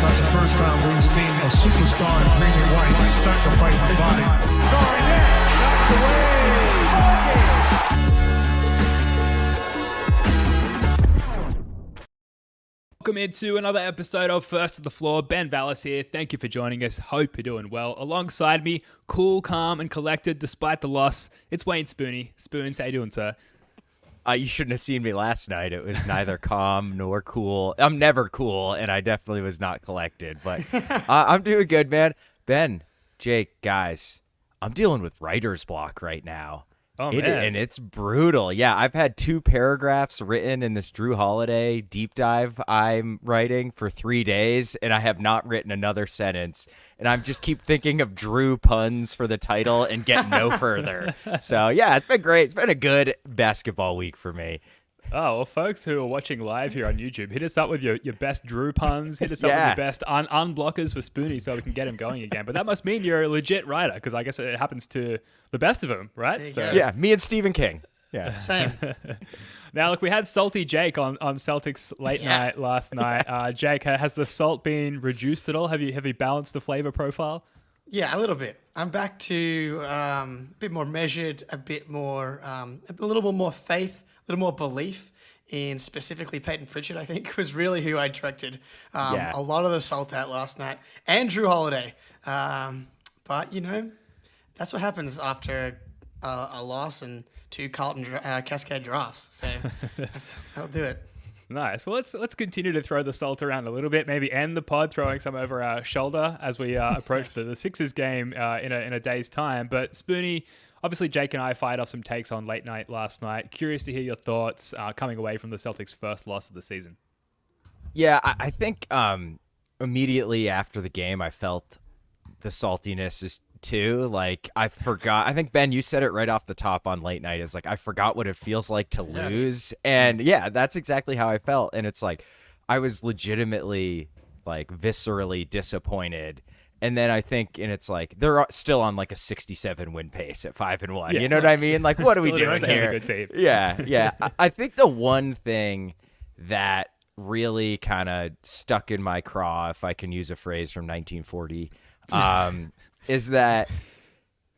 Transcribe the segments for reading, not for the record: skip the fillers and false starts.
That's the first time we've seen a superstar in Derrick White sacrifice the body. Going in, knocked away. Welcome into another episode of First to the Floor. Ben Vallis here. Thank you for joining us. Hope you're doing well. Alongside me, cool, calm, and collected despite the loss, it's Wayne Spoony. Spoons, how you doing, sir? You shouldn't have seen me last night. It was neither calm nor cool. I'm never cool, and I definitely was not collected. But I'm doing good, man. Ben, Jake, guys, I'm dealing with writer's block right now. Oh, man. And it's brutal. Yeah, I've had 2 paragraphs written in this Drew Holiday deep dive I'm writing for 3 days, and I have not written another sentence. And I just keep thinking of Drew puns for the title and get no further. So, yeah, it's been great. It's been a good basketball week for me. Oh, well, folks who are watching live here on YouTube, hit us up with your best Drew puns. Hit us up with your best unblockers for Spoony so we can get him going again. But that must mean you're a legit writer, because I guess it happens to the best of them, right? So, yeah, me and Stephen King. Yeah, same. Now, look, we had Salty Jake on Celtics late night last night. Jake, has the salt been reduced at all? Have you balanced the flavor profile? Yeah, a little bit. I'm back to a bit more measured, a bit more, a little bit more faith, a little more belief in specifically Peyton Pritchard, I think, was really who I directed a lot of the salt at last night. And Drew Holiday. But, you know, that's what happens after a loss and 2 Carlton Cascade drafts. So that'll do it. Nice. Well, let's continue to throw the salt around a little bit. Maybe end the pod throwing some over our shoulder as we approach the Sixers game in a day's time. But Spoony, obviously Jake and I fired off some takes on late night last night. Curious to hear your thoughts coming away from the Celtics' first loss of the season. Yeah, I think immediately after the game, I felt the saltiness is too. Like, I forgot. I think, Ben, you said it right off the top on late night. Is like, I forgot what it feels like to lose. And yeah, that's exactly how I felt. And it's like, I was legitimately, like, viscerally disappointed. And then I think, and it's like, they're still on like a 67 win pace at 5-1. Yeah. You know what I mean? Like, what are we doing here? Good team. Yeah. I think the one thing that really kind of stuck in my craw, if I can use a phrase from 1940, is that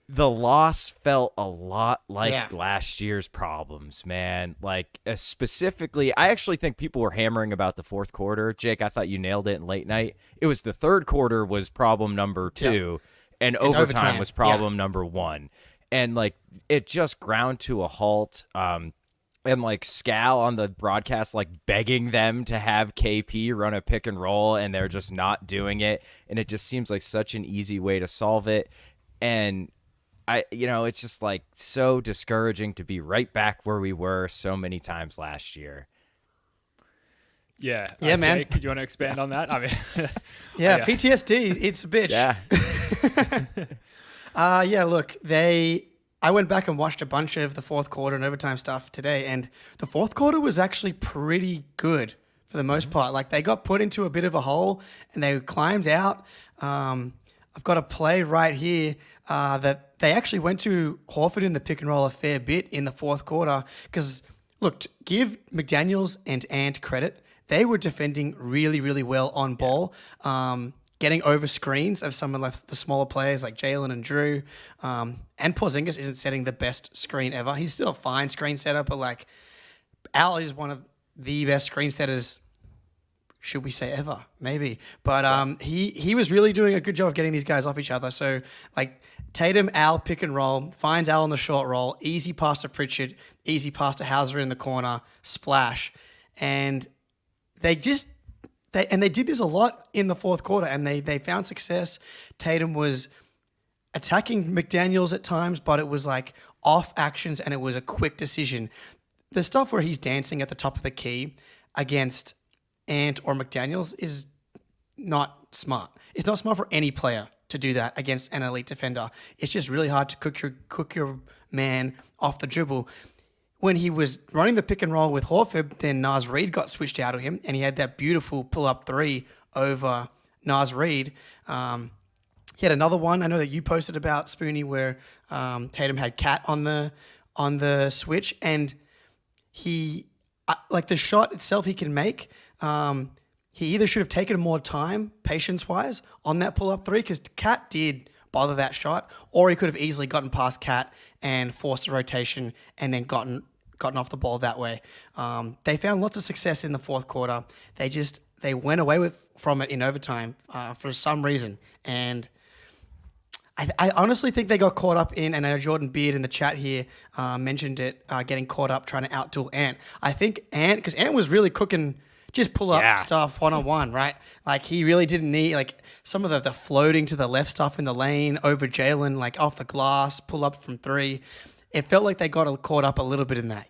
the loss felt a lot like last year's problems, man. Like, specifically, I actually think people were hammering about the fourth quarter. Jake, I thought you nailed it in late night. It was the third quarter was problem number 2, and overtime was problem number 1. And, like, it just ground to a halt. And, like, Scal on the broadcast, like, begging them to have KP run a pick and roll, and they're just not doing it. And it just seems like such an easy way to solve it. And it's just, like, so discouraging to be right back where we were so many times last year. Yeah. Man. Jake, do you want to expand on that? I mean, PTSD, it's a bitch. Yeah. Look, I went back and watched a bunch of the fourth quarter and overtime stuff today, and the fourth quarter was actually pretty good for the most part. Like, they got put into a bit of a hole and they climbed out. I've got a play right here that they actually went to Horford in the pick and roll a fair bit in the fourth quarter because, look, give McDaniels and Ant credit. They were defending really, really well on ball. Getting over screens of some of the smaller players like Jaylen and Drew. And Porzingis isn't setting the best screen ever. He's still a fine screen setter, but, like, Al is one of the best screen setters, should we say ever? Maybe. But he was really doing a good job of getting these guys off each other. So, like, Tatum, Al pick and roll, finds Al on the short roll, easy pass to Pritchard, easy pass to Hauser in the corner, splash. And they did this a lot in the fourth quarter, and they found success. Tatum was attacking McDaniels at times, but it was like off actions, and it was a quick decision. The stuff where he's dancing at the top of the key against Ant or McDaniels is not smart. It's not smart for any player to do that against an elite defender. It's just really hard to cook your man off the dribble. When he was running the pick and roll with Horford, then Naz Reid got switched out of him, and he had that beautiful pull-up 3 over Naz Reid. He had another one I know that you posted about, Spoony, where Tatum had Cat on the switch, and he like the shot itself he can make. he either should have taken more time, patience-wise, on that pull-up three, because Cat did bother that shot, or he could have easily gotten past Cat and forced a rotation and then gotten off the ball that way. They found lots of success in the fourth quarter. They went away from it in overtime for some reason. And I honestly think they got caught up in, and I know Jordan Beard in the chat here mentioned it, getting caught up trying to outduel Ant. I think because Ant was really cooking just pull up stuff one-on-one, right? Like he really didn't need like some of the floating to the left stuff in the lane over Jaylen, like off the glass, pull up from three. It felt like they got caught up a little bit in that,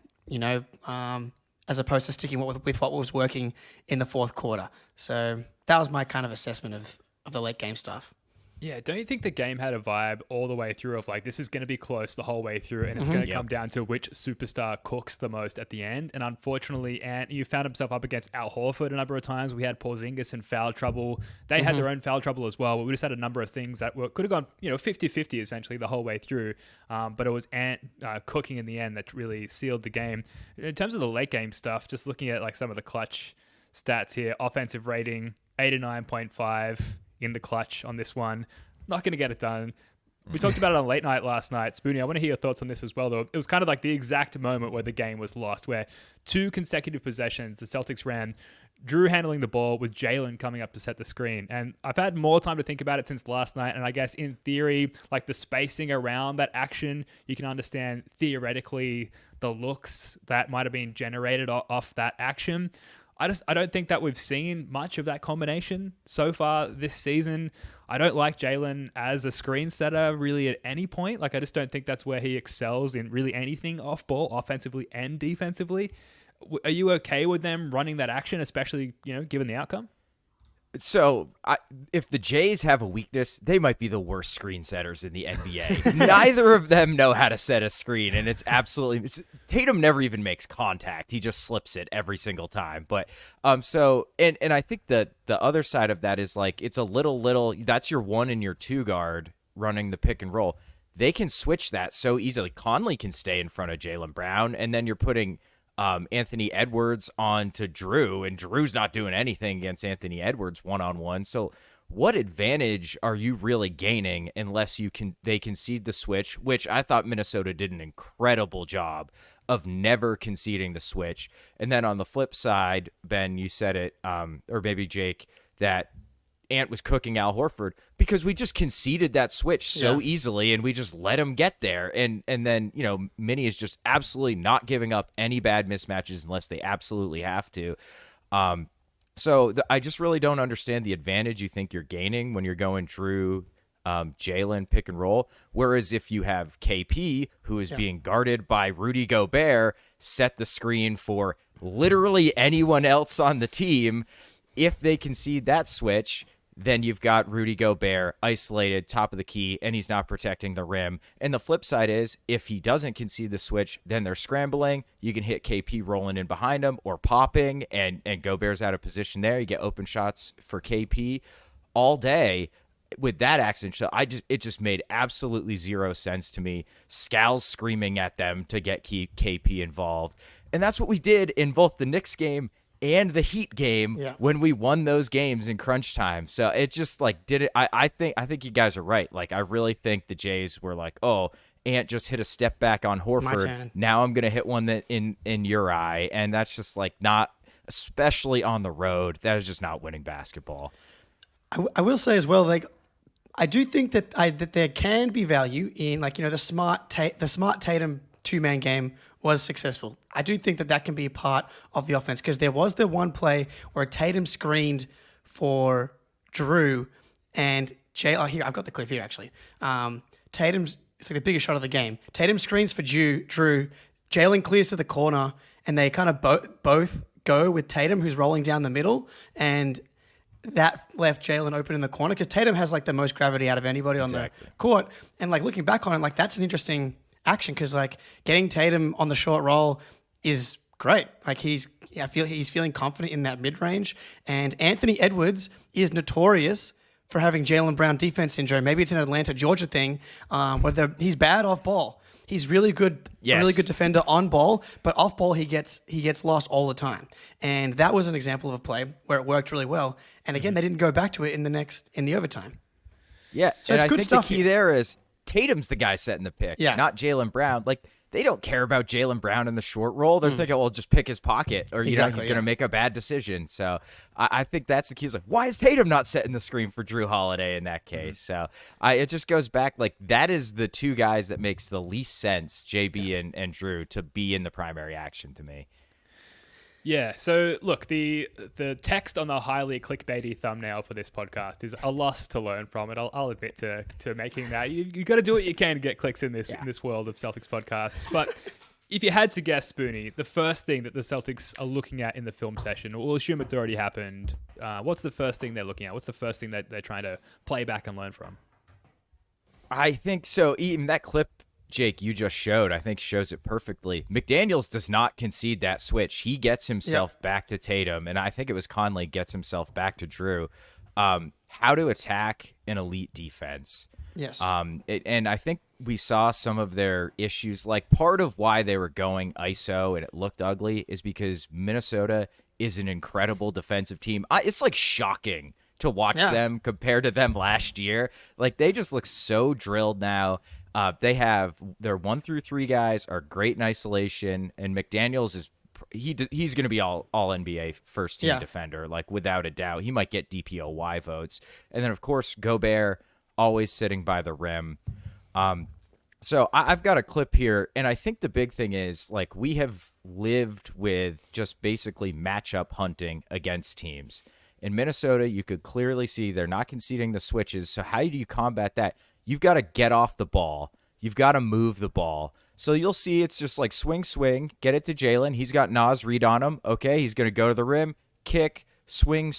as opposed to sticking with what was working in the fourth quarter. So that was my kind of assessment of the late game stuff. Yeah, don't you think the game had a vibe all the way through of like, this is going to be close the whole way through, and it's going to come down to which superstar cooks the most at the end? And unfortunately, you found himself up against Al Horford a number of times. We had Porzingis in foul trouble. They had their own foul trouble as well, but we just had a number of things that could have gone 50-50 essentially the whole way through. But it was Ant cooking in the end that really sealed the game. In terms of the late game stuff, just looking at like some of the clutch stats here, offensive rating, 89.5. in the clutch on this one. Not going to get it done. We talked about it on late night last night. Spoonie, I want to hear your thoughts on this as well, though. It was kind of like the exact moment where the game was lost, where 2 consecutive possessions the Celtics ran, Drew handling the ball with Jaylen coming up to set the screen. And I've had more time to think about it since last night, and I guess in theory, like the spacing around that action, you can understand theoretically the looks that might have been generated off that action. I don't think that we've seen much of that combination so far this season. I don't like Jaylen as a screen setter really at any point. Like, I just don't think that's where he excels in really anything off ball, offensively and defensively. Are you okay with them running that action, especially, given the outcome? So, if the Jays have a weakness, they might be the worst screen setters in the NBA. Neither of them know how to set a screen, and it's absolutely... Tatum never even makes contact. He just slips it every single time. But, and I think the other side of that is, like, it's a little... That's your 1 and your 2 guard running the pick and roll. They can switch that so easily. Conley can stay in front of Jaylen Brown, and then you're putting... Anthony Edwards on to Drew, and Drew's not doing anything against Anthony Edwards one-on-one. So what advantage are you really gaining unless they concede the switch, which I thought Minnesota did an incredible job of never conceding the switch. And then on the flip side, Ben, you said it, or maybe Jake, that Ant was cooking Al Horford because we just conceded that switch so easily, and we just let him get there. And then, Minnie is just absolutely not giving up any bad mismatches unless they absolutely have to. I just really don't understand the advantage you think you're gaining when you're going Drew, Jaylen pick and roll. Whereas if you have KP, who is being guarded by Rudy Gobert, set the screen for literally anyone else on the team, if they concede that switch, then you've got Rudy Gobert isolated, top of the key, and he's not protecting the rim. And the flip side is, if he doesn't concede the switch, then they're scrambling. You can hit KP rolling in behind him or popping, and Gobert's out of position there. You get open shots for KP all day with that accident. So it just made absolutely zero sense to me. Scal's screaming at them to get KP involved. And that's what we did in both the Knicks game and the Heat game when we won those games in crunch time. So it just I think you guys are right. Like, I really think the Jays were like, oh, Ant just hit a step back on Horford. Now I'm going to hit one that in your eye. And that's just not, especially on the road, that is just not winning basketball. I will say as well, like, I do think that there can be value in, like, the smart Tatum 2-man game was successful. I do think that can be a part of the offense, because there was the one play where Tatum screened for Drew and here, I've got the clip here actually. Tatum's, it's like the biggest shot of the game. Tatum screens for Drew. Jaylen clears to the corner, and they kind of both go with Tatum, who's rolling down the middle, and that left Jaylen open in the corner, because Tatum has like the most gravity out of anybody on the court. And like looking back on it, like that's an interesting action, because like getting Tatum on the short roll is great. Like I feel he's feeling confident in that mid range. And Anthony Edwards is notorious for having Jaylen Brown defense syndrome. Maybe it's an Atlanta, Georgia thing, where he's bad off ball. He's really good, Yes. a really good defender on ball, but off ball he gets lost all the time. And that was an example of a play where it worked really well. And again, they didn't go back to it in the overtime. Yeah, So and it's I good think stuff the key here. there is Tatum's the guy setting the pick, Yeah. not Jaylen Brown. Like, they don't care about Jaylen Brown in the short roll. They're thinking, well, just pick his pocket, or Exactly, he's going to yeah. make a bad decision. So I think that's the key. Is like, why is Tatum not setting the screen for Drew Holiday in that case? So it just goes back, like, that is the two guys that makes the least sense, JB and Drew, to be in the primary action to me. Yeah, so look, the text on the highly clickbaity thumbnail for this podcast is a loss to learn from it. I'll admit to making that. You got to do what you can to get clicks in this world of Celtics podcasts. But if you had to guess, Spoonie, the first thing that the Celtics are looking at in the film session, we'll assume it's already happened. What's the first thing they're looking at? What's the first thing that they're trying to play back and learn from? I think so. Even that clip, Jake, you just showed, I think shows it perfectly. McDaniels does not concede that switch. He gets himself back to Tatum, and I think it was Conley gets himself back to Drew. How to attack an elite defense. Yes. And I think we saw some of their issues. Like, part of why they were going ISO and it looked ugly is because Minnesota is an incredible defensive team. It's like shocking to watch them compared to them last year. Like, they just look so drilled now. They have their 1 through 3 guys are great in isolation, and McDaniels is he's going to be all NBA first team defender, like, without a doubt. He might get DPOY votes, and then of course Gobert always sitting by the rim. So I've got a clip here, and I think the big thing is, like, we have lived with just basically matchup hunting against teams. In Minnesota, you could clearly see they're not conceding the switches. So how do you combat that? You've got to get off the ball. You've got to move the ball. So you'll see it's just like swing, get it to Jaylen. He's got Nas read on him. Okay, he's going to go to the rim, kick, swing.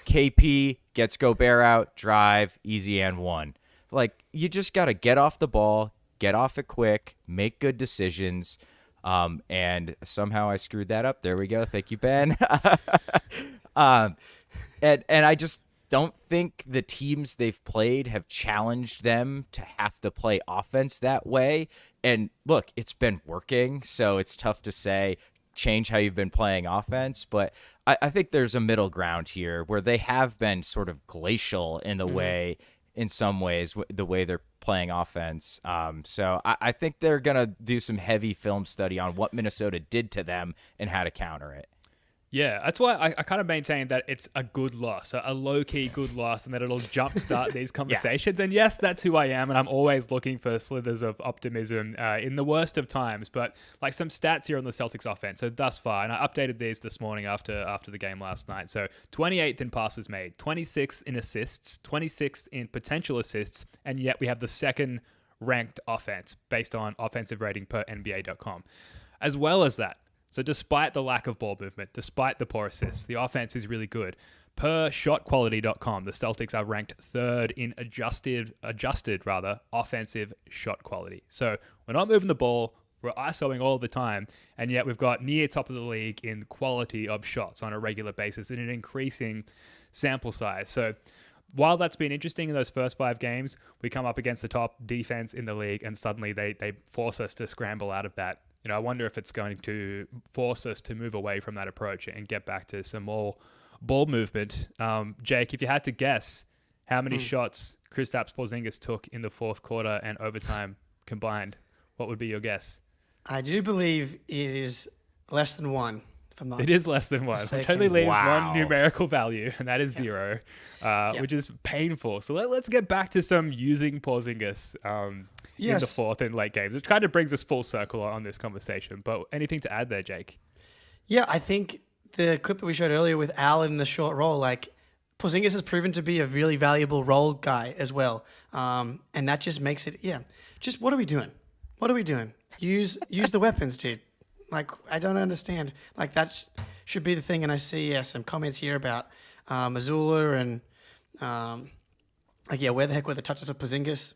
KP gets Gobert out, drive, easy and one. Like, you just got to get off the ball, get off it quick, make good decisions. And somehow I screwed that up. There we go. Thank you, Ben. And I just don't think the teams they've played have challenged them to have to play offense that way. And look, it's been working, so it's tough to say change how you've been playing offense. But I think there's a middle ground here where they have been sort of glacial in the way, in some ways, the way they're playing offense. So I think they're going to do some heavy film study on what Minnesota did to them and how to counter it. Yeah, that's why I kind of maintain that it's a good loss, a low-key good loss, and that it'll jumpstart these conversations. And yes, that's who I am, and I'm always looking for slithers of optimism in the worst of times. But like some stats here on the Celtics offense, so thus far, and I updated these this morning after the game last night. So 28th in passes made, 26th in assists, 26th in potential assists, and yet we have the second ranked offense based on offensive rating per NBA.com. As well as that, so despite the lack of ball movement, despite the poor assists, the offense is really good. Per shotquality.com, the Celtics are ranked third in adjusted offensive shot quality. So we're not moving the ball, we're ISOing all the time, and yet we've got near top of the league in quality of shots on a regular basis in an increasing sample size. So while that's been interesting in those first 5 games, we come up against the top defense in the league, and suddenly they force us to scramble out of that. You know, I wonder if it's going to force us to move away from that approach and get back to some more ball movement. Jake, if you had to guess how many shots Kristaps Porzingis took in the fourth quarter and overtime combined, what would be your guess? I do believe it is less than 1. If I'm not It is less than 1, which mistaken. only leaves Wow. one numerical value, and that is 0, which is painful. So let's get back to some using Porzingis in the fourth and late games, which kind of brings us full circle on this conversation. But anything to add there, Jake? Yeah, I think the clip that we showed earlier with Al in the short roll, like, Porzingis has proven to be a really valuable role guy as well. And that just makes it, just what are we doing? What are we doing? Use the weapons, dude. Like, I don't understand. Like, that should be the thing. And I see some comments here about Missoula and, where the heck were the touches of Porzingis?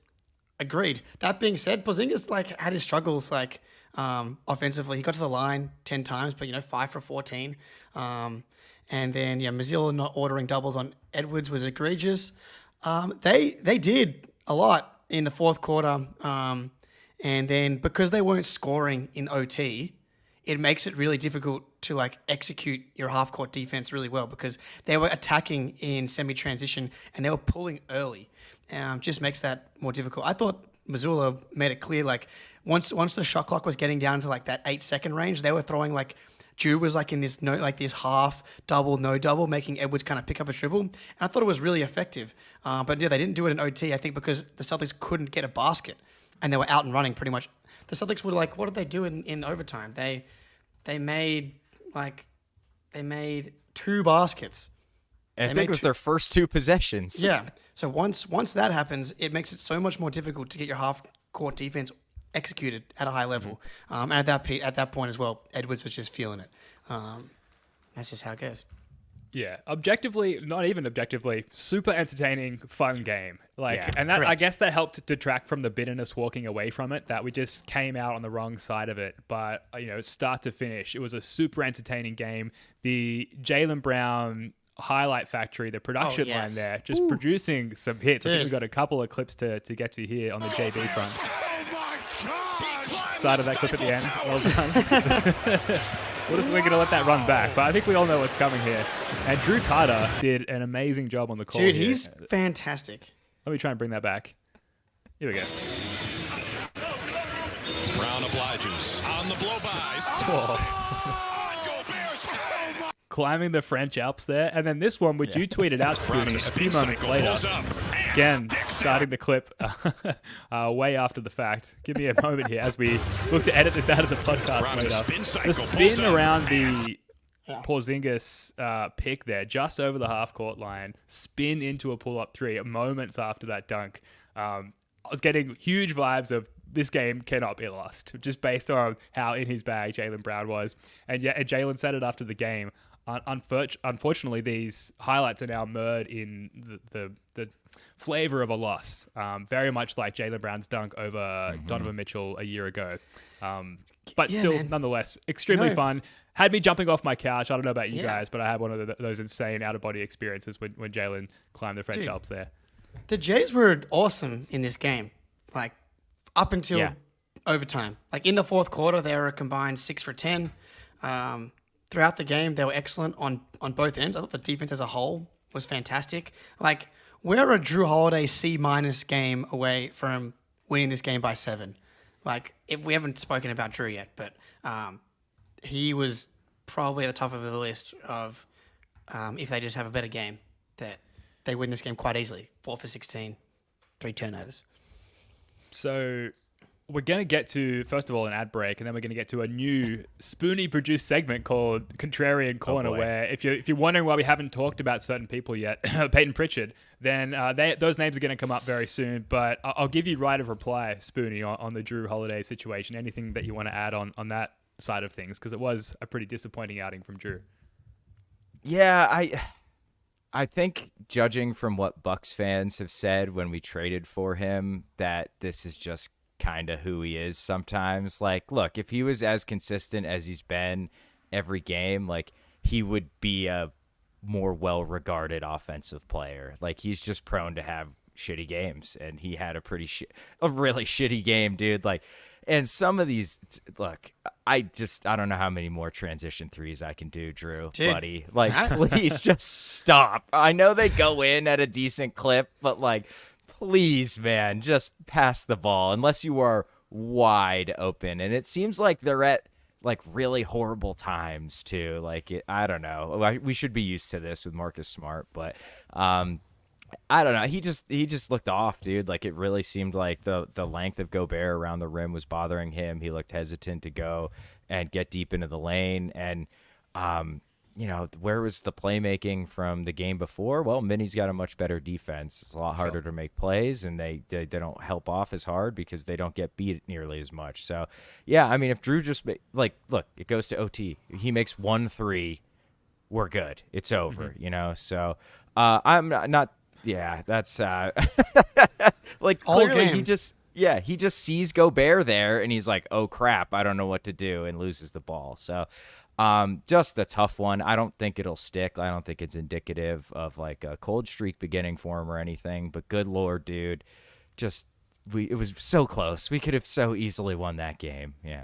Agreed. That being said, Porzingis, like, had his struggles, like, offensively. He got to the line 10 times, but, 5 for 14. And then, Missoula not ordering doubles on Edwards was egregious. They did a lot in the fourth quarter. And then because they weren't scoring in OT, it makes it really difficult to like execute your half court defense really well because they were attacking in semi-transition and they were pulling early. Just makes that more difficult. I thought Missoula made it clear, like once the shot clock was getting down to like that 8-second range, they were throwing like Drew was like in this this half double, no double, making Edwards kind of pick up a dribble. And I thought it was really effective. But yeah, they didn't do it in OT, I think, because the Celtics couldn't get a basket and they were out and running pretty much. The Celtics were like, what did they do in overtime? They made 2 baskets. I think it was their first 2 possessions. Yeah. So once that happens, it makes it so much more difficult to get your half court defense executed at a high level. And at that point as well, Edwards was just feeling it. That's just how it goes. Yeah, objectively, not even objectively, super entertaining, fun game. And that, correct. I guess that helped detract from the bitterness walking away from it, that we just came out on the wrong side of it. But, start to finish, it was a super entertaining game. The Jaylen Brown highlight factory, the production line there, just producing some hits. I think we've got a couple of clips to get to here on the JB front. Started that clip at the end. Well done. We're going to let that run back, but I think we all know what's coming here. And Drew Carter did an amazing job on the call. Dude, here. he's fantastic. Let me try and bring that back. Here we go. Brown obliges on the blow-bys. Climbing the French Alps there. And then this one, which you tweeted out, Spoonie, a few moments later. Again, starting the clip way after the fact. Give me a moment here as we look to edit this out of the podcast later. The spin around the Porzingis pick there, just over the half-court line, spin into a pull-up 3 moments after that dunk. I was getting huge vibes of this game cannot be lost, just based on how in his bag Jaylen Brown was. And Jaylen said it after the game. Unfortunately, these highlights are now mirrored in the flavor of a loss, very much like Jaylen Brown's dunk over Donovan Mitchell a year ago. But still, nonetheless, extremely fun. Had me jumping off my couch. I don't know about you guys, but I had one of those insane out-of-body experiences when Jaylen climbed the French Alps there. The Jays were awesome in this game, like up until overtime. Like in the fourth quarter, they were a combined 6 for 10. Throughout the game, they were excellent on both ends. I thought the defense as a whole was fantastic. Like, we're a Drew Holiday C- game away from winning this game by 7. Like, if we haven't spoken about Drew yet, but he was probably at the top of the list of if they just have a better game, that they win this game quite easily. 4 for 16, 3 turnovers. So we're going to get to, first of all, an ad break, and then we're going to get to a new Spoonie-produced segment called Contrarian Corner, where if you're wondering why we haven't talked about certain people yet, Peyton Pritchard, then those names are going to come up very soon. But I'll give you right of reply, Spoonie, on the Drew Holiday situation. Anything that you want to add on that side of things, because it was a pretty disappointing outing from Drew. Yeah, I think, judging from what Bucks fans have said when we traded for him, that this is just kind of who he is sometimes. Like, look, if he was as consistent as he's been every game, like, he would be a more well-regarded offensive player. Like, he's just prone to have shitty games, and he had a really shitty game, dude. Like, and some of these, look, I don't know how many more transition threes I can do, Drew, buddy. Like, please just stop. I know they go in at a decent clip, but like, please, man, just pass the ball unless you are wide open. And it seems like they're at like really horrible times too. Like, I don't know. We should be used to this with Marcus Smart, but I don't know. He just looked off, dude. Like, it really seemed like the length of Gobert around the rim was bothering him. He looked hesitant to go and get deep into the lane. And, where was the playmaking from the game before? Well, Minnie's got a much better defense. It's a lot harder to make plays, and they don't help off as hard because they don't get beat nearly as much. So, yeah, I mean, if Drew just look, it goes to OT. He makes 1 3, we're good. It's over, So, I'm not. Yeah, that's like clearly he just sees Gobert there and he's like, oh crap, I don't know what to do, and loses the ball. So just a tough one. I don't think it'll stick. I don't think it's indicative of like a cold streak beginning for him or anything, but good Lord, dude, just it was so close. We could have so easily won that game. Yeah.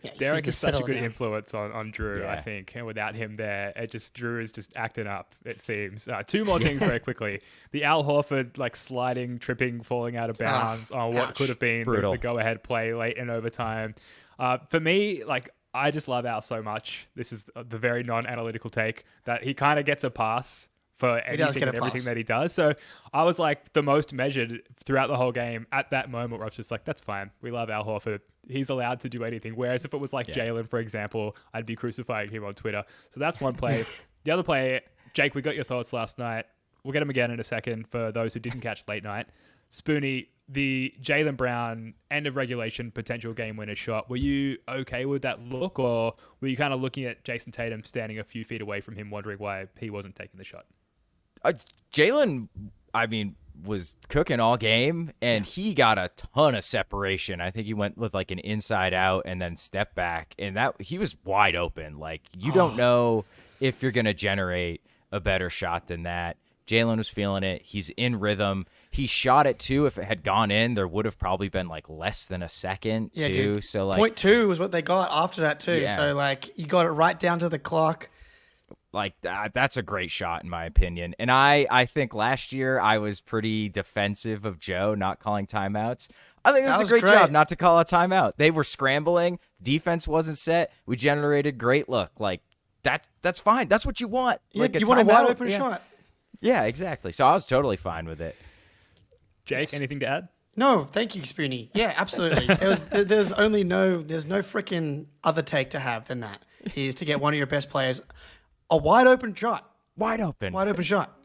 Yeah, Derek is such a good down. influence on Drew, I think. And without him there, Drew is just acting up, it seems. Two more things very quickly. The Al Horford, sliding, tripping, falling out of bounds on what could have been the go-ahead play late in overtime. For me, I just love Al so much. This is the very non-analytical take that he kind of gets a pass for anything and everything that he does. So I was the most measured throughout the whole game at that moment where I was just that's fine. We love Al Horford. He's allowed to do anything. Whereas if it was Jaylen, for example, I'd be crucifying him on Twitter. So that's one play. The other play, Jake, we got your thoughts last night. We'll get them again in a second for those who didn't catch late night. Spoonie, the Jaylen Brown end of regulation potential game winner shot. Were you okay with that look, or were you kind of looking at Jayson Tatum standing a few feet away from him, wondering why he wasn't taking the shot? Jaylen, was cooking all game, and he got a ton of separation. I think he went with an inside out and then step back, and that he was wide open. You don't know if you're going to generate a better shot than that. Jaylen was feeling it. He's in rhythm. He shot it too. If it had gone in, there would have probably been less than a second too. Dude. So 0.2 was what they got after that too. Yeah. So you got it right down to the clock. That's a great shot in my opinion. And I think last year I was pretty defensive of Joe not calling timeouts. I think it was a great job not to call a timeout. They were scrambling. Defense wasn't set. We generated great look. That's fine. That's what you want. You want a wide open shot. Yeah, exactly. So I was totally fine with it. Jake, anything to add? No, thank you, Spoonie. Yeah, absolutely. There's no freaking other take to have than that. Is to get one of your best players a wide open shot. Wide open shot.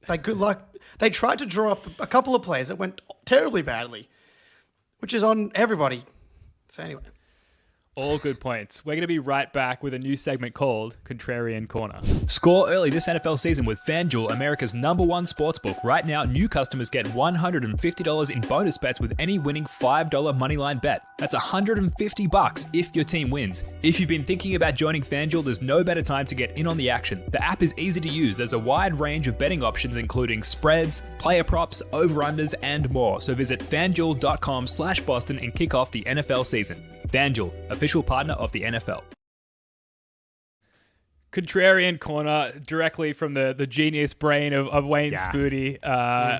Good luck. They tried to draw up a couple of plays that went terribly badly, which is on everybody. So anyway. All good points. We're going to be right back with a new segment called Contrarian Corner. Score early this NFL season with FanDuel, America's #1 sportsbook. Right now, new customers get $150 in bonus bets with any winning $5 moneyline bet. That's $150 if your team wins. If you've been thinking about joining FanDuel, there's no better time to get in on the action. The app is easy to use. There's a wide range of betting options, including spreads, player props, over-unders, and more. So visit FanDuel.com/Boston and kick off the NFL season. FanDuel, official partner of the NFL. Contrarian Corner, directly from the genius brain of Wayne Spoonie,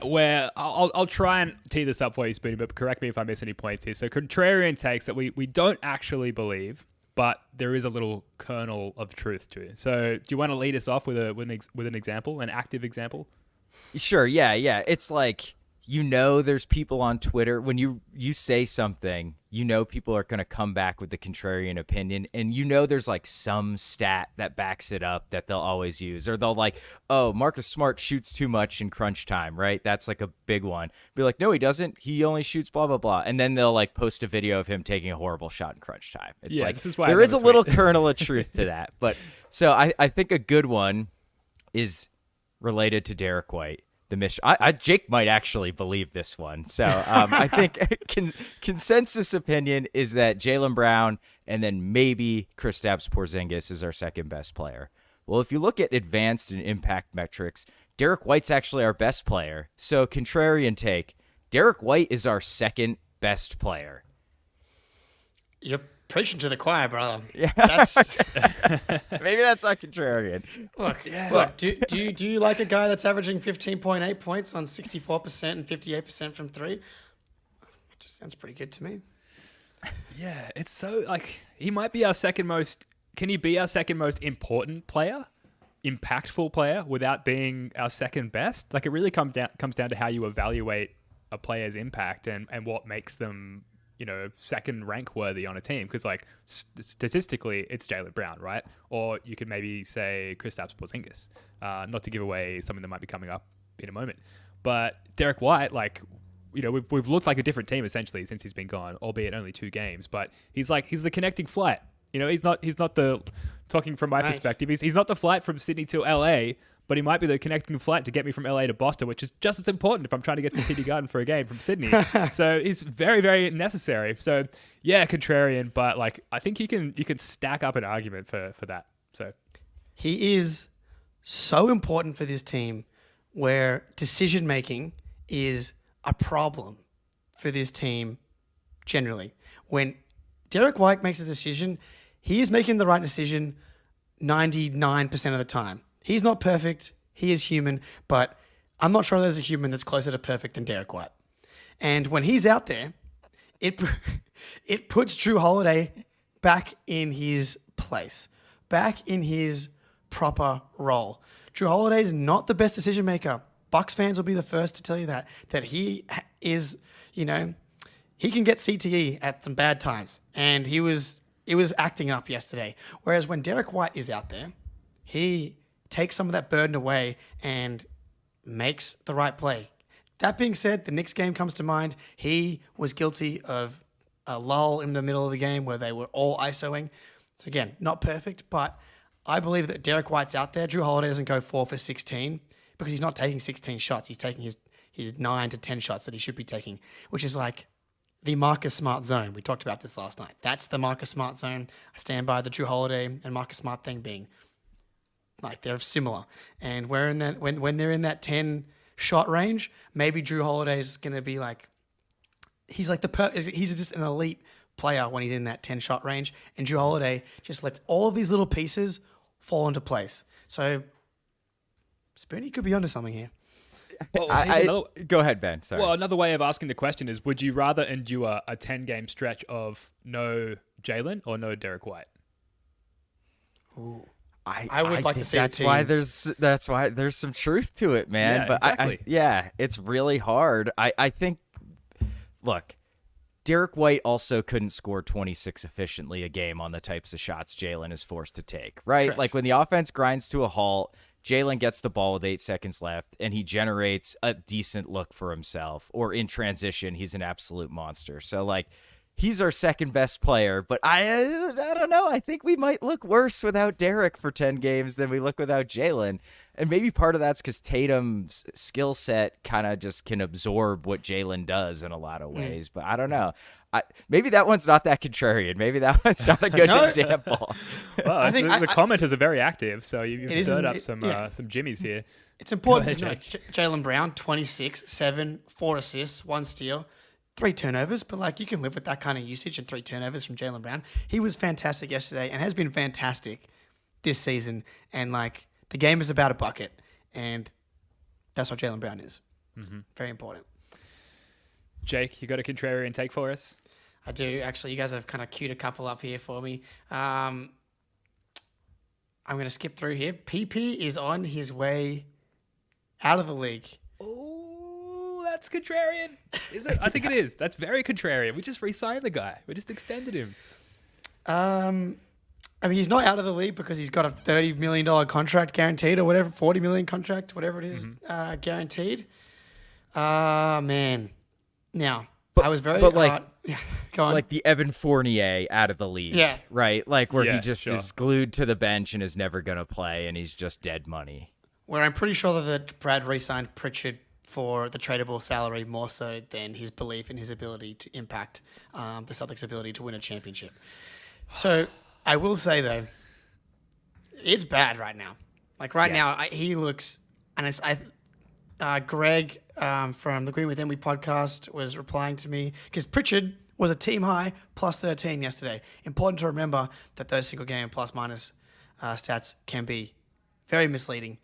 where I'll try and tee this up for you, Spoonie, but correct me if I miss any points here. So contrarian takes that we don't actually believe, but there is a little kernel of truth to it. So do you want to lead us off with an example, an active example? Sure, yeah. It's there's people on Twitter, when you say something, people are going to come back with the contrarian opinion, and there's some stat that backs it up that they'll always use, or they'll Marcus Smart shoots too much in crunch time, right? That's a big one. Be no, he doesn't. He only shoots blah, blah, blah. And then they'll post a video of him taking a horrible shot in crunch time. It's this is why there is a little kernel of truth to that. But so I think a good one is related to Derrick White. Jake might actually believe this one. So I think consensus opinion is that Jaylen Brown and then maybe Kristaps Porzingis is our second best player. Well, if you look at advanced and impact metrics, Derrick White's actually our best player. So contrarian take, Derrick White is our second best player. You're preaching to the choir, brother. Yeah. Maybe that's not contrarian. Look, do you like a guy that's averaging 15.8 points on 64% and 58% from three? It just sounds pretty good to me. Yeah, it's so he might be our second most. Can he be our second most important player, impactful player, without being our second best? It really comes down to how you evaluate a player's impact and what makes them second rank worthy on a team, because statistically it's Jaylen Brown, right? Or you could maybe say Kristaps Porzingis, not to give away something that might be coming up in a moment. But Derrick White, we've looked like a different team essentially since he's been gone, albeit only 2 games. But he's the connecting flight. He's not the, talking from my perspective, he's not the flight from Sydney to LA, but he might be the connecting flight to get me from LA to Boston, which is just as important if I'm trying to get to TD Garden for a game from Sydney. So he's very, very necessary. So yeah, contrarian, but I think you can stack up an argument for that. So he is so important for this team, where decision making is a problem for this team generally. When Derrick White makes a decision, he is making the right decision 99% of the time. He's not perfect. He is human, but I'm not sure there's a human that's closer to perfect than Derrick White. And when he's out there, it puts Drew Holiday back in his place, back in his proper role. Drew Holiday is not the best decision maker. Bucks fans will be the first to tell you that he is, he can get CTE at some bad times, and it was acting up yesterday. Whereas when Derrick White is out there, he takes some of that burden away and makes the right play. That being said, the Knicks game comes to mind. He was guilty of a lull in the middle of the game where they were all ISOing. So again, not perfect, but I believe that Derrick White's out there. Drew Holiday doesn't go 4 for 16 because he's not taking 16 shots. He's taking his 9 to 10 shots that he should be taking, which is like the Marcus Smart zone. We talked about this last night. That's the Marcus Smart zone. I stand by the Drew Holiday and Marcus Smart thing being like they're similar. And we're in that when they're in that 10 shot range, maybe Drew Holiday's going to be like he's just an elite player when he's in that 10 shot range, and Drew Holiday just lets all of these little pieces fall into place. So Spoonie could be onto something here. Well, Go ahead, Ben. Sorry. Well, another way of asking the question is, would you rather endure a 10-game stretch of no Jaylen or no Derrick White? Ooh. I would like to see that's why there's some truth to it, man. Yeah, but exactly. It's really hard. I think, look, Derrick White also couldn't score 26 efficiently a game on the types of shots Jaylen is forced to take, right? Correct. Like when the offense grinds to a halt, Jaylen gets the ball with 8 seconds left, and he generates a decent look for himself. Or in transition, he's an absolute monster. So, like, he's our second best player, but I don't know. I think we might look worse without Derrick for 10 games than we look without Jaylen. And maybe part of that's because Tatum's skill set kind of just can absorb what Jaylen does in a lot of ways. But I don't know. Maybe that one's not that contrarian. Maybe that one's not a good example. Well, I think the commenters are very active, so you've stirred up some yeah. jimmies here. It's important Go ahead, to know Jaylen Brown, 26, 7, 4 assists, 1 steal, 3 turnovers. But like you can live with that kind of usage and 3 turnovers from Jaylen Brown. He was fantastic yesterday and has been fantastic this season. And like the game is about a bucket, and that's what Jaylen Brown is. Mm-hmm. Very important. Jake, you got a contrarian take for us? I do. Actually, you guys have kind of queued a couple up here for me. I'm going to skip through here. PP is on his way out of the league. Oh, that's contrarian. Is it? I think it is. That's very contrarian. We just re-signed the guy. We just extended him. I mean, he's not out of the league because he's got a $30 million contract guaranteed or whatever, $40 million contract, whatever it is, guaranteed. Man. Now, I was very... yeah, go on. Like the Evan Fournier out of the league. Yeah. Right? Like where Yeah, he just sure. is glued to the bench and is never going to play, and he's just dead money. Where I'm pretty sure that Brad re-signed Pritchard for the tradable salary more so than his belief in his ability to impact the Celtics' ability to win a championship. So I will say, though, it's bad right now. Like right now, he looks... And it's... Greg from the Green with Emily podcast was replying to me because Pritchard was a team high plus 13 yesterday. Important to remember that those single game plus minus stats can be very misleading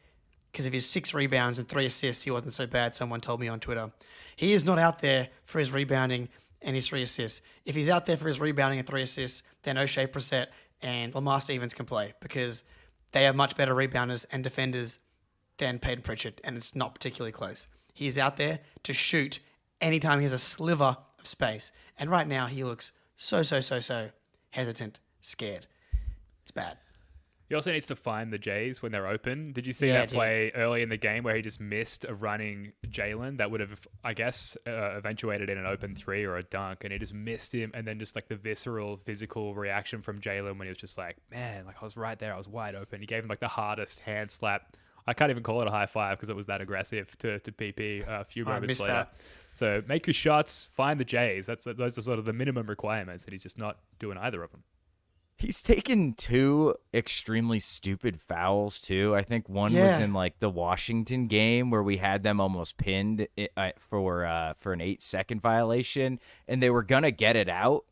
because of his 6 rebounds and 3 assists, he wasn't so bad, someone told me on Twitter. He is not out there for his rebounding and his 3 assists. If he's out there for his rebounding and 3 assists, then O'Shea Brissett and Lamar Stevens can play because they are much better rebounders and defenders than Peyton Pritchard, and it's not particularly close. He is out there to shoot anytime he has a sliver of space. And right now, he looks so hesitant, scared. It's bad. He also needs to find the Jays when they're open. Did you see Yeah, that play early in the game where he just missed a running Jaylen that would have, I guess, eventuated in an open 3 or a dunk, and he just missed him, and then just like the visceral, physical reaction from Jaylen when he was just like, man, like I was right there, I was wide open. He gave him like the hardest hand slap. I can't even call it a high five because it was that aggressive to PP a few moments later. That. So make your shots, find the Jays. Those are sort of the minimum requirements, and he's just not doing either of them. He's taken 2 extremely stupid fouls too. I think one was in like the Washington game where we had them almost pinned for an 8-second violation, and they were gonna get it out,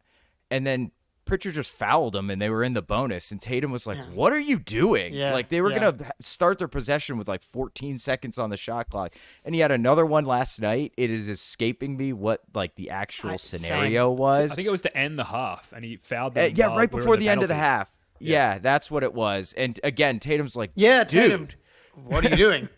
and then Pritchard just fouled him, and they were in the bonus. And Tatum was like, "What are you doing?" Like they were gonna start their possession with like 14 seconds on the shot clock, and he had another one last night. It is escaping me what like the actual scenario was. I think it was to end the half, and he fouled them. Right before the end of the half. Yeah, that's what it was. And again, Tatum's like, Tatum, dude, what are you doing?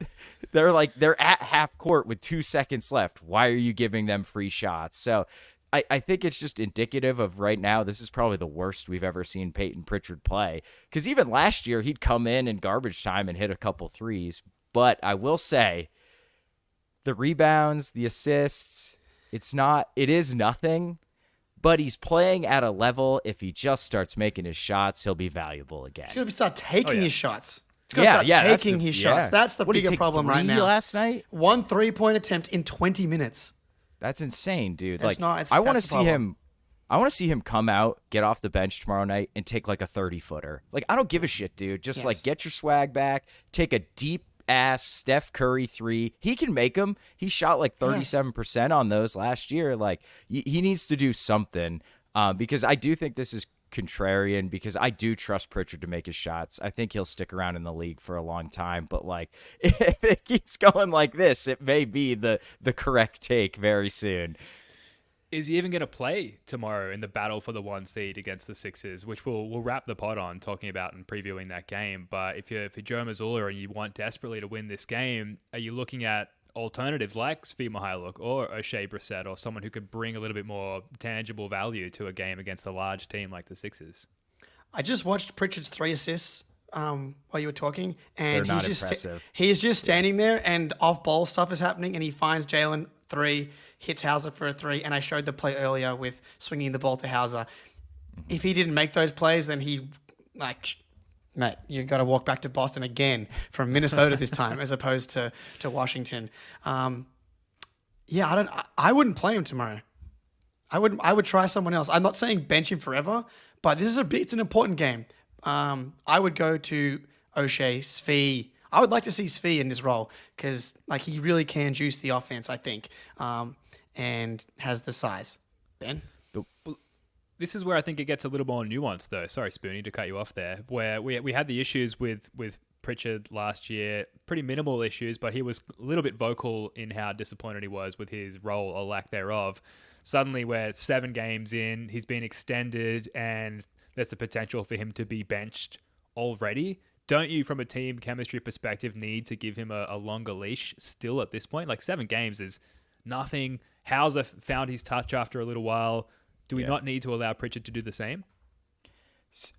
they're at half court with 2 seconds left. Why are you giving them free shots? So I think it's just indicative of right now, this is probably the worst we've ever seen Peyton Pritchard play. Because even last year, he'd come in garbage time and hit a couple threes. But I will say, the rebounds, the assists, it is nothing. But he's playing at a level, if he just starts making his shots, he'll be valuable again. He's going to start taking his shots. He's going to start taking his shots. That's the bigger problem right now. Last night? 1 3-point attempt in 20 minutes. That's insane, dude. I want to see him. I want to see him come out, get off the bench tomorrow night, and take like a 30-footer. Like, I don't give a shit, dude. Just like get your swag back, take a deep ass Steph Curry 3. He can make them. He shot like 37% on those last year. Like, he needs to do something because I do think this is contrarian, because I do trust Pritchard to make his shots. I think he'll stick around in the league for a long time, but like if it keeps going like this, it may be the correct take very soon. Is he even going to play tomorrow in the battle for the 1 seed against the Sixers, which we'll wrap the pod on talking about and previewing that game? But if you're Joe Mazzulla and you want desperately to win this game, are you looking at alternatives like Svi Mykhailiuk or O'Shea Brissett, or someone who could bring a little bit more tangible value to a game against a large team like the Sixers? I just watched Pritchard's 3 assists while you were talking, and They're not impressive. He's just standing there, and off-ball stuff is happening, and he finds Jaylen 3, hits Hauser for a 3, and I showed the play earlier with swinging the ball to Hauser. If he didn't make those plays, then he, mate, you got to walk back to Boston again from Minnesota this time, as opposed to Washington. I wouldn't play him tomorrow. I would try someone else. I'm not saying bench him forever, but it's an important game. I would go to O'Shea, Svi. I would like to see Svi in this role because he really can juice the offense, I think, and has the size. Ben? This is where I think it gets a little more nuanced, though. Sorry, Spoonie, to cut you off there. Where we had the issues with Pritchard last year, pretty minimal issues, but he was a little bit vocal in how disappointed he was with his role or lack thereof. Suddenly, we're 7 games in, he's been extended, and there's the potential for him to be benched already. Don't you, from a team chemistry perspective, need to give him a longer leash still at this point? 7 games is nothing. Hauser found his touch after a little while. Do we not need to allow Pritchard to do the same?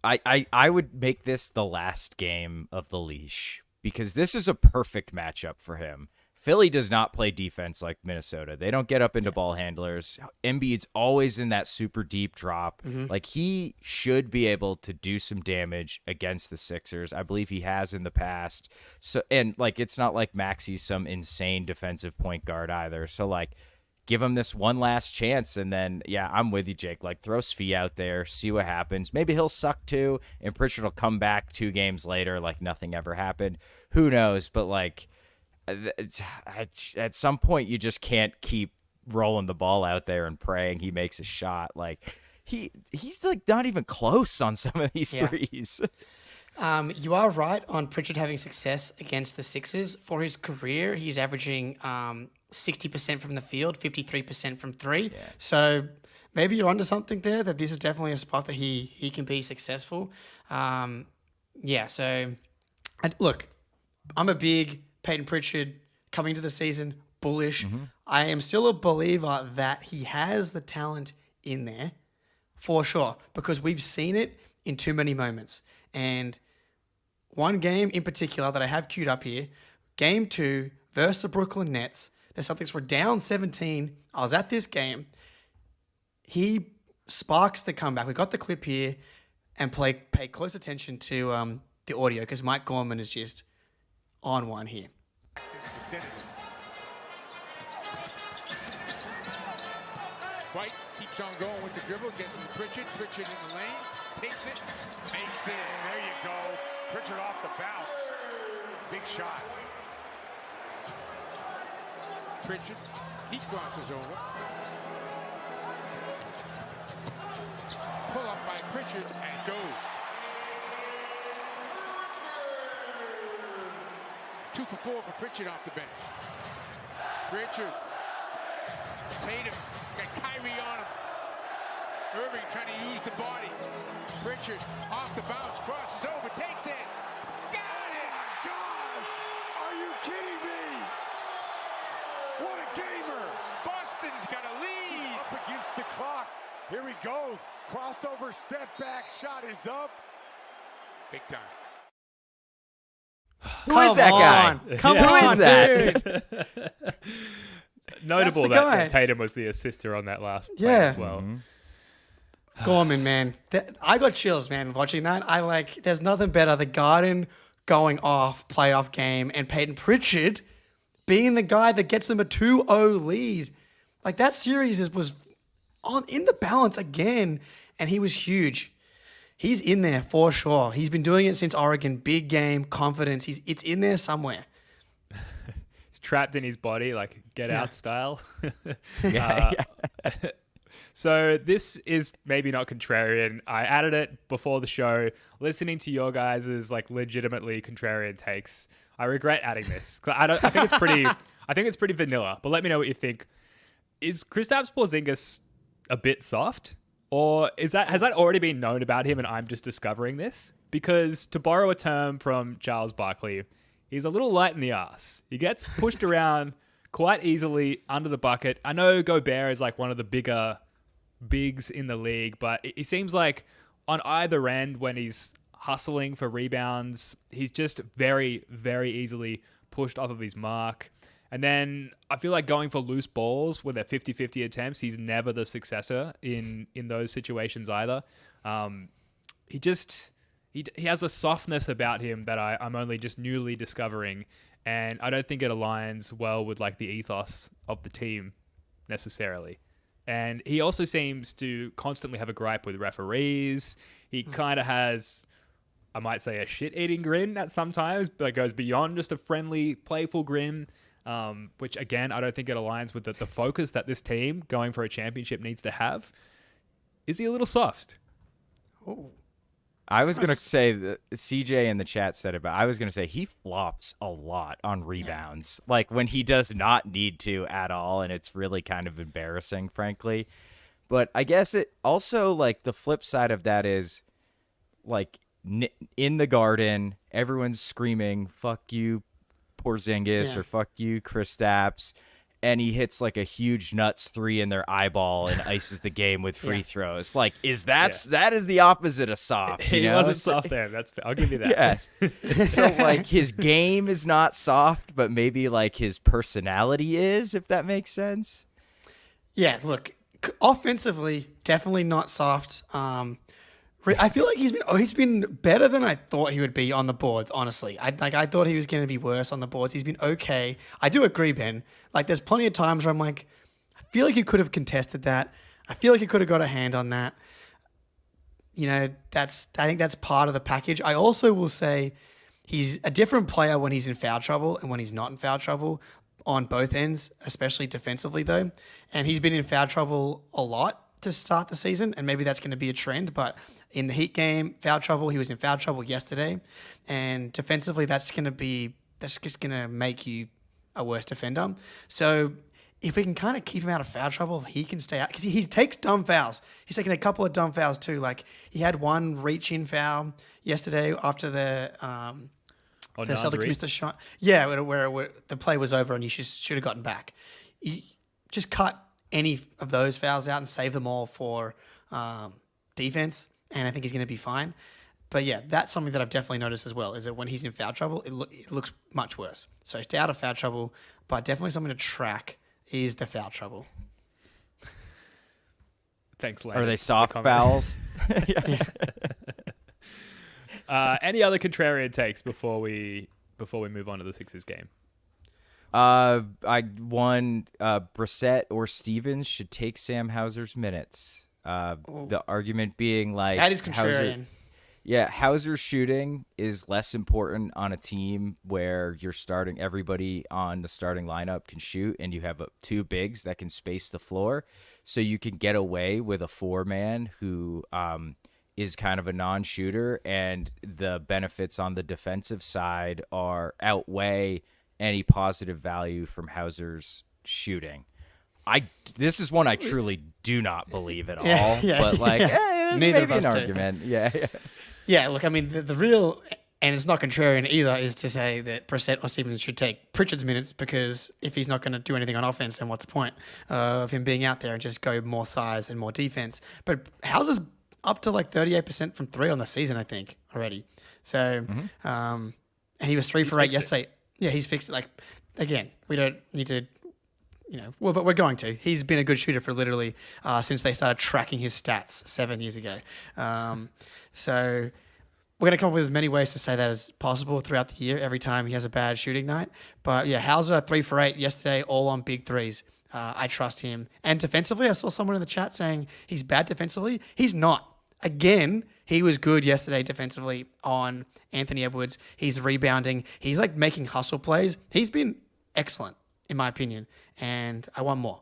I would make this the last game of the leash because this is a perfect matchup for him. Philly does not play defense like Minnesota. They don't get up into ball handlers. Embiid's always in that super deep drop. He should be able to do some damage against the Sixers. I believe he has in the past. So, and it's not like Maxi's some insane defensive point guard either. So give him this one last chance, and then, I'm with you, Jake. Throw Svi out there, see what happens. Maybe he'll suck too, and Pritchard will come back 2 games later like nothing ever happened. Who knows? But, at some point, you just can't keep rolling the ball out there and praying he makes a shot. He's not even close on some of these threes. You are right on Pritchard having success against the Sixers. For his career, he's averaging 60% from the field, 53% from 3. So maybe you're onto something there, that this is definitely a spot that he can be successful. Look, I'm a big Peyton Pritchard coming into the season bullish. I am still a believer that he has the talent in there for sure, because we've seen it in too many moments. And one game in particular that I have queued up here, game 2 versus the Brooklyn Nets, the Celtics were down 17. I was at this game. He sparks the comeback. We got the clip here, and pay close attention to the audio because Mike Gorman is just on one here. White keeps on going with the dribble, gets to Pritchard. Pritchard in the lane. takes it, makes it. There you go. Pritchard off the bounce. Big shot. Pritchard, he crosses over. Pull up by Pritchard and goes. 2 for 4 for Pritchard off the bench. Pritchard. Tatum got Kyrie on him. Irving trying to use the body. Pritchard off the bounce, crosses over, takes it. Got it! Gosh! Are you kidding me? What a gamer! Boston's got a lead. Up against the clock. Here he goes. Crossover, step back, shot is up. Big time. Who is that guy? Come Who on, is that? dude. Notable the that guy. Tatum was the assister on that last play Yeah. as well. Gorman, man. I got chills, man, watching that. There's nothing better. The Garden going off, playoff game, and Peyton Pritchard being the guy that gets them a 2-0 lead. Like, that series was in the balance again, and he was huge. He's in there for sure. He's been doing it since Oregon. Big game, confidence. It's in there somewhere. He's trapped in his body, like Get Out style. Yeah. So this is maybe not contrarian. I added it before the show, listening to your guys' like legitimately contrarian takes. I regret adding this. I think it's pretty. I think it's pretty vanilla. But let me know what you think. Is Kristaps Porzingis a bit soft, or has that already been known about him and I'm just discovering this? Because to borrow a term from Charles Barkley, he's a little light in the ass. He gets pushed around quite easily under the bucket. I know Gobert is like one of the bigger bigs in the league, but it seems like on either end when he's hustling for rebounds, he's just very, very easily pushed off of his mark. And then I feel like going for loose balls when they're 50-50 attempts, he's never the successor in those situations either. He has a softness about him that I'm only just newly discovering, and I don't think it aligns well with like the ethos of the team necessarily. And he also seems to constantly have a gripe with referees. He kind of has, I might say, a shit-eating grin at sometimes, but it goes beyond just a friendly, playful grin, which, again, I don't think it aligns with the focus that this team going for a championship needs to have. Is he a little soft? Oh. I was going to say that CJ in the chat said it, but I was going to say he flops a lot on rebounds, like when he does not need to at all. And it's really kind of embarrassing, frankly. But I guess it also, like, the flip side of that is, like, in the Garden, everyone's screaming, fuck you, Porzingis, or fuck you, Kristaps. And he hits like a huge nuts 3 in their eyeball and ices the game with free throws. Like, that is the opposite of soft. He wasn't soft there. I'll give you that. Yeah. So like his game is not soft, but maybe like his personality is, if that makes sense. Yeah, look, offensively, definitely not soft. I feel like he's been better than I thought he would be on the boards, honestly. I thought he was going to be worse on the boards. He's been okay. I do agree, Ben. Like, there's plenty of times where I'm like, I feel like he could have contested that. I feel like he could have got a hand on that. You know, I think that's part of the package. I also will say he's a different player when he's in foul trouble and when he's not in foul trouble on both ends, especially defensively, though. And he's been in foul trouble a lot to start the season, and maybe that's going to be a trend, but in the Heat game, foul trouble, he was in foul trouble yesterday, and defensively, that's just going to make you a worse defender. So if we can kind of keep him out of foul trouble, he can stay out, because he takes dumb fouls. He's taken a couple of dumb fouls too. Like, he had one reach-in foul yesterday after the Celtics missed a shot. Yeah, where the play was over and he should have gotten back. You just cut any of those fouls out and save them all for defense, and I think he's going to be fine. But yeah, that's something that I've definitely noticed as well, is that when he's in foul trouble, it looks much worse. So stay out of foul trouble, but definitely something to track is the foul trouble. Thanks, Lane. Are they soft fouls? Any other contrarian takes before we move on to the Sixers game? Brissett or Stevens should take Sam Hauser's minutes. The argument being like That is contrarian. Hauser's shooting is less important on a team where you're starting everybody on the starting lineup can shoot, and you have two bigs that can space the floor, so you can get away with a 4-man who is kind of a non-shooter, and the benefits on the defensive side outweigh any positive value from Hauser's shooting. This is one I truly do not believe at all. But like, Neither of maybe us an do. argument. Yeah, look, I mean, the real, and it's not contrarian either, is to say that Brissett or Stevens should take Pritchard's minutes, because if he's not going to do anything on offense, then what's the point of him being out there and just go more size and more defense? But Hauser's up to like 38% from 3 on the season, I think, already. So, and he was 3 for 8 yesterday. Yeah, he's fixed it. Like, again, we don't need to, but we're going to. He's been a good shooter for literally since they started tracking his stats 7 years ago. So we're going to come up with as many ways to say that as possible throughout the year every time he has a bad shooting night. But yeah, Hauser 3 for 8 yesterday, all on big threes. I trust him. And defensively, I saw someone in the chat saying he's bad defensively. He's not. Again, he was good yesterday defensively on Anthony Edwards. He's rebounding. He's like making hustle plays. He's been excellent, in my opinion. And I want more.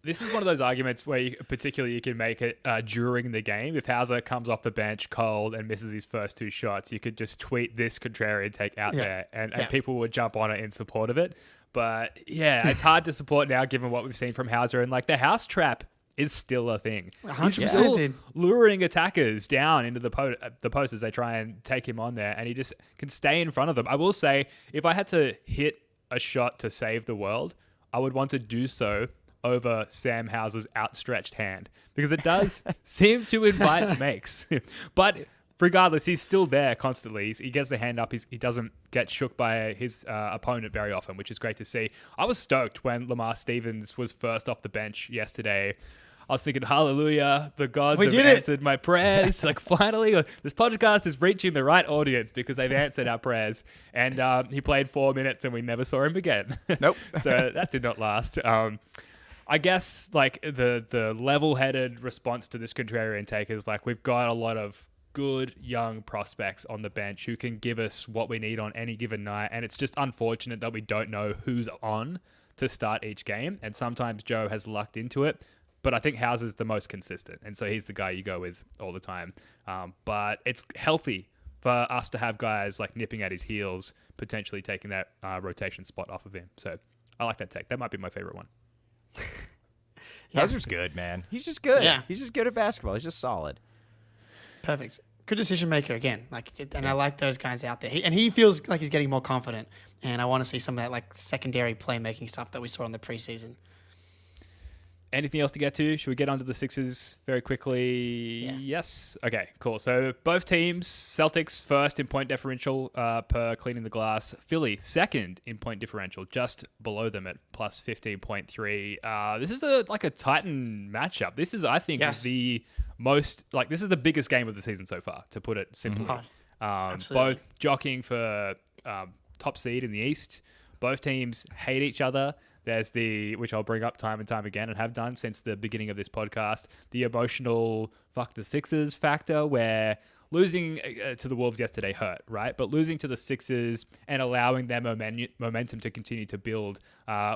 This is one of those arguments where you can make it during the game. If Hauser comes off the bench cold and misses his first 2 shots, you could just tweet this contrarian take out there, and people would jump on it in support of it. But yeah, it's hard to support now given what we've seen from Hauser. And like the house trap is still a thing. 100% He's still dude. luring attackers down into the post as they try and take him on there, and he just can stay in front of them. I will say, if I had to hit a shot to save the world, I would want to do so over Sam Hauser's outstretched hand, because it does seem to invite makes. But regardless, he's still there constantly. He gets the hand up. He doesn't get shook by his opponent very often, which is great to see. I was stoked when Lamar Stevens was first off the bench yesterday. I was thinking, hallelujah, the gods have answered my prayers. Like, finally, this podcast is reaching the right audience because they've answered our prayers. And he played 4 minutes and we never saw him again. Nope. So that did not last. I guess like the level-headed response to this contrarian take is like, we've got a lot of good young prospects on the bench who can give us what we need on any given night. And it's just unfortunate that we don't know who's on to start each game. And sometimes Joe has lucked into it. But I think Hauser's the most consistent. And so he's the guy you go with all the time. But it's healthy for us to have guys like nipping at his heels, potentially taking that rotation spot off of him. So I like that take. That might be my favorite one. Hauser's good, man. He's just good. Yeah. He's just good at basketball. He's just solid. Perfect. Good decision maker again. And I like those guys out there. He feels like he's getting more confident. And I want to see some of that like secondary playmaking stuff that we saw in the preseason. Anything else to get to? Should we get onto the Sixers very quickly? Yeah. Yes. Okay, cool. So both teams, Celtics first in point differential per cleaning the glass. Philly second in point differential, just below them at plus 15.3. This is a Titan matchup. This is, I think, the most, this is the biggest game of the season so far, to put it simply. Absolutely. Both jockeying for top seed in the East. Both teams hate each other. There's which I'll bring up time and time again and have done since the beginning of this podcast, the emotional fuck the Sixers factor, where losing to the Wolves yesterday hurt, right? But losing to the Sixers and allowing their momentum to continue to build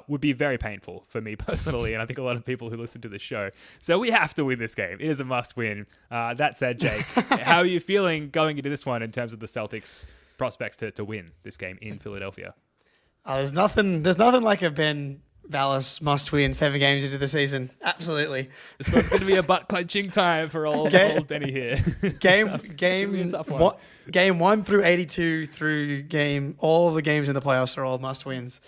would be very painful for me personally, and I think a lot of people who listen to the show. So we have to win this game. It is a must win. That said, Jake, how are you feeling going into this one in terms of the Celtics' prospects to win this game in Philadelphia? There's nothing like a Ben Vallis must win 7 games into the season. Absolutely. This one's going to be a butt clenching time for old Benny here. Game 1 through 82 through all the games in the playoffs are all must wins.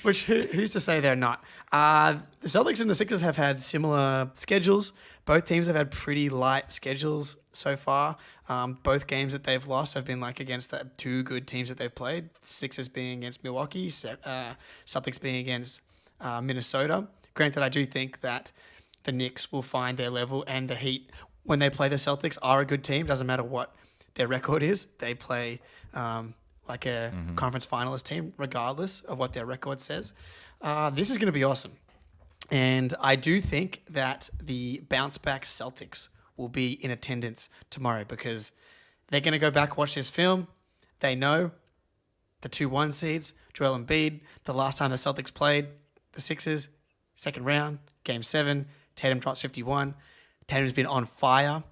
Which who's to say they're not? The Celtics and the Sixers have had similar schedules. Both teams have had pretty light schedules so far. Both games that they've lost have been against the 2 good teams that they've played. Sixers being against Milwaukee, Celtics being against Minnesota. Granted, I do think that the Knicks will find their level, and the Heat, when they play the Celtics, are a good team. Doesn't matter what their record is. They play like a conference finalist team, regardless of what their record says. This is going to be awesome. And I do think that the bounce back Celtics will be in attendance tomorrow because they're going to go back, watch this film. They know the 2-1 seeds, Joel Embiid, the last time the Celtics played the Sixers, second round, game 7, Tatum drops 51. Tatum's been on fire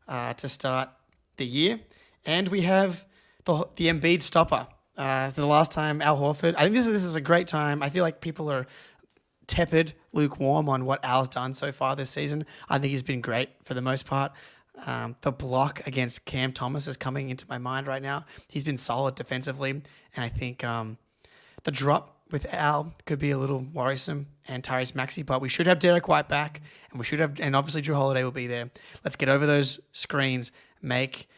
to start the year. And we have the Embiid stopper. The last time, Al Horford. I think this is a great time. I feel like people are tepid, lukewarm on what Al's done so far this season. I think he's been great for the most part. The block against Cam Thomas is coming into my mind right now. He's been solid defensively, and I think the drop with Al could be a little worrisome, and Tyrese Maxey, but we should have Derrick White back, and obviously Drew Holiday will be there. Let's get over those screens, make